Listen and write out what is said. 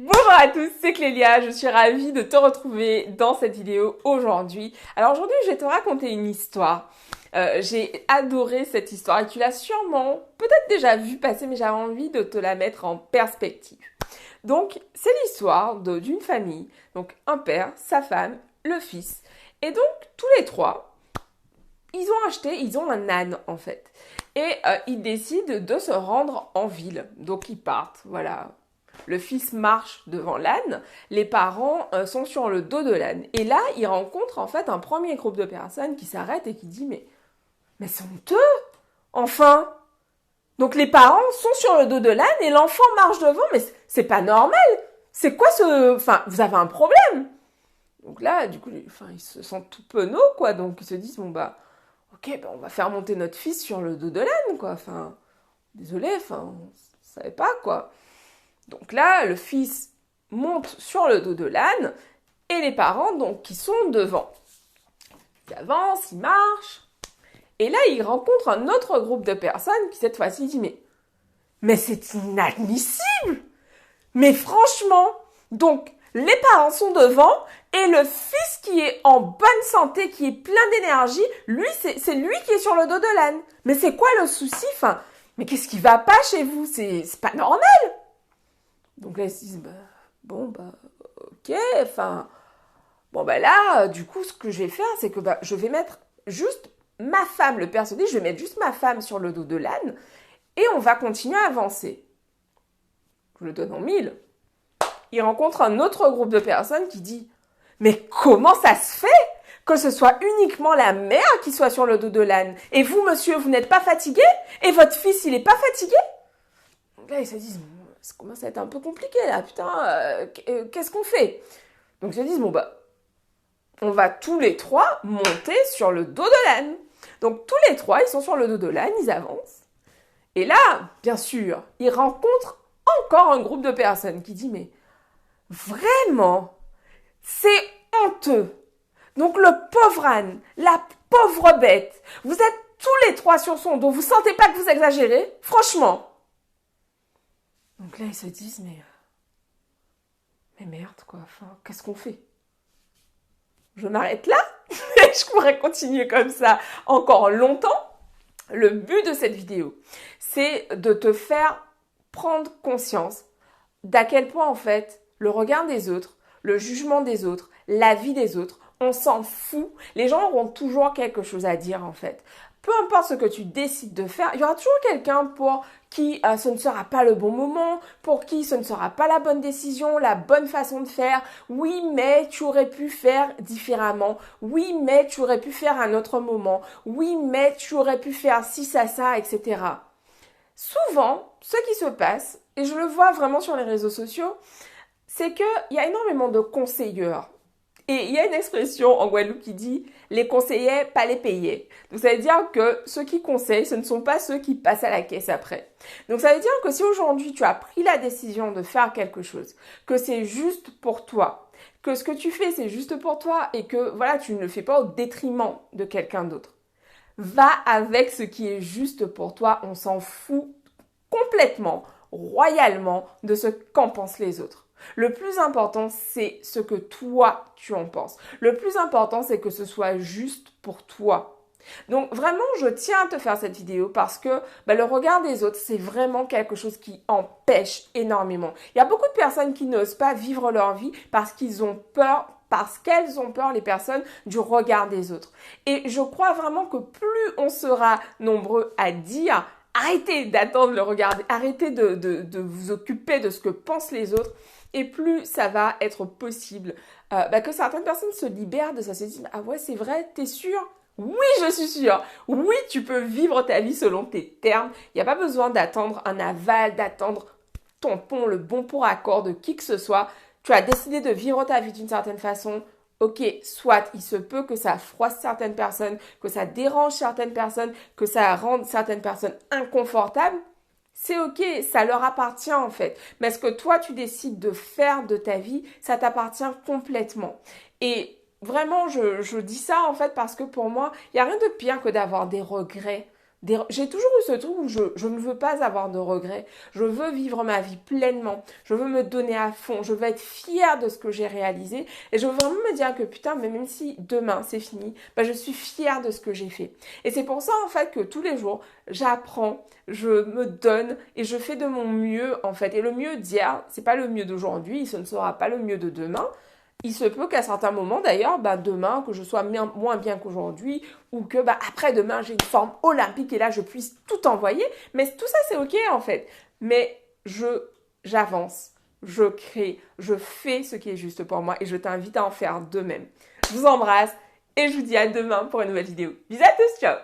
Bonjour à tous, c'est Clélia, je suis ravie de te retrouver dans cette vidéo aujourd'hui. Alors aujourd'hui, je vais te raconter une histoire. J'ai adoré cette histoire et tu l'as sûrement peut-être déjà vue passer, mais j'avais envie de te la mettre en perspective. Donc, c'est l'histoire d'une famille, donc un père, sa femme, le fils. Et donc, tous les trois, ils ont un âne en fait. Et ils décident de se rendre en ville. Donc, ils partent, voilà. Le fils marche devant l'âne, les parents sont sur le dos de l'âne. Et là, ils rencontrent en fait un premier groupe de personnes qui s'arrêtent et qui dit mais c'est honteux, enfin. Donc les parents sont sur le dos de l'âne et l'enfant marche devant, mais c'est pas normal. C'est quoi ce... Enfin, vous avez un problème. Donc là, du coup, ils se sentent tout penauds, quoi. Donc ils se disent, bon bah, ok, bah, on va faire monter notre fils sur le dos de l'âne, quoi. Enfin, désolé, enfin, on savait pas, quoi. Donc là, le fils monte sur le dos de l'âne et les parents, donc, qui sont devant. Ils avancent, ils marchent. Et là, ils rencontrent un autre groupe de personnes qui, cette fois-ci, dit mais c'est inadmissible. Mais franchement, donc, les parents sont devant et le fils qui est en bonne santé, qui est plein d'énergie, lui, c'est lui qui est sur le dos de l'âne. Mais c'est quoi le souci? Enfin, mais qu'est-ce qui va pas chez vous? C'est pas normal. Donc là, ils se disent, ok, enfin, bon, bah là, du coup, ce que je vais faire, c'est que je vais mettre juste ma femme, le personnage, je vais mettre juste ma femme sur le dos de l'âne et on va continuer à avancer. Je le donne en mille. Il rencontre un autre groupe de personnes qui dit, mais comment ça se fait que ce soit uniquement la mère qui soit sur le dos de l'âne? Et vous, monsieur, vous n'êtes pas fatigué? Et votre fils, il est pas fatigué? Donc là, ils se disent, ça commence à être un peu compliqué là, putain, qu'est-ce qu'on fait? Donc ils se disent, on va tous les trois monter sur le dos de l'âne. Donc tous les trois, ils sont sur le dos de l'âne, ils avancent. Et là, bien sûr, ils rencontrent encore un groupe de personnes qui dit, mais vraiment, c'est honteux. Donc le pauvre âne, la pauvre bête, vous êtes tous les trois sur son dos, vous sentez pas que vous exagérez? Franchement. Donc là, ils se disent, mais merde, quoi, enfin, qu'est-ce qu'on fait? Je m'arrête là. Je pourrais continuer comme ça encore longtemps. Le but de cette vidéo, c'est de te faire prendre conscience d'à quel point, en fait, le regard des autres, le jugement des autres, l'avis des autres, on s'en fout. Les gens auront toujours quelque chose à dire, en fait. Peu importe ce que tu décides de faire, il y aura toujours quelqu'un pour qui ce ne sera pas le bon moment, pour qui ce ne sera pas la bonne décision, la bonne façon de faire. Oui, mais tu aurais pu faire différemment. Oui, mais tu aurais pu faire un autre moment. Oui, mais tu aurais pu faire ci, ça, etc. Souvent, ce qui se passe, et je le vois vraiment sur les réseaux sociaux, c'est qu'il y a énormément de conseilleurs. Et il y a une expression en Guadeloupe qui dit les conseillers, pas les payés. Donc ça veut dire que ceux qui conseillent, ce ne sont pas ceux qui passent à la caisse après. Donc ça veut dire que si aujourd'hui tu as pris la décision de faire quelque chose, que c'est juste pour toi, que ce que tu fais c'est juste pour toi et que voilà, tu ne le fais pas au détriment de quelqu'un d'autre. Va avec ce qui est juste pour toi, on s'en fout complètement, royalement de ce qu'en pensent les autres. Le plus important, c'est ce que toi, tu en penses. Le plus important, c'est que ce soit juste pour toi. Donc vraiment, je tiens à te faire cette vidéo parce que le regard des autres, c'est vraiment quelque chose qui empêche énormément. Il y a beaucoup de personnes qui n'osent pas vivre leur vie parce qu'ils ont peur, parce qu'elles ont peur, les personnes, du regard des autres. Et je crois vraiment que plus on sera nombreux à dire arrêtez d'attendre le regard, arrêtez de vous occuper de ce que pensent les autres, et plus ça va être possible que certaines personnes se libèrent de ça, se disent ah ouais c'est vrai, t'es sûr? Oui, je suis sûre. Oui, tu peux vivre ta vie selon tes termes. Il n'y a pas besoin d'attendre un aval, d'attendre ton pont, le bon pour accord de qui que ce soit. Tu as décidé de vivre ta vie d'une certaine façon. Ok, soit il se peut que ça froisse certaines personnes, que ça dérange certaines personnes, que ça rende certaines personnes inconfortables. C'est ok, ça leur appartient en fait. Mais ce que toi tu décides de faire de ta vie, ça t'appartient complètement. Et vraiment, je dis ça en fait parce que pour moi, il n'y a rien de pire que d'avoir des regrets J'ai toujours eu ce truc où je ne veux pas avoir de regrets. Je veux vivre ma vie pleinement. Je veux me donner à fond. Je veux être fière de ce que j'ai réalisé. Et je veux vraiment me dire que putain, mais même si demain c'est fini, bah, je suis fière de ce que j'ai fait. Et c'est pour ça en fait que tous les jours, j'apprends, je me donne et je fais de mon mieux en fait. Et le mieux d'hier, c'est pas le mieux d'aujourd'hui, ce ne sera pas le mieux de demain. Il se peut qu'à certains moments, d'ailleurs, bah, demain, que je sois moins bien qu'aujourd'hui, ou que bah, après-demain, j'ai une forme olympique et là, je puisse tout envoyer. Mais tout ça, c'est OK, en fait. Mais j'avance, je crée, je fais ce qui est juste pour moi et je t'invite à en faire de même. Je vous embrasse et je vous dis à demain pour une nouvelle vidéo. Bisous à tous, ciao!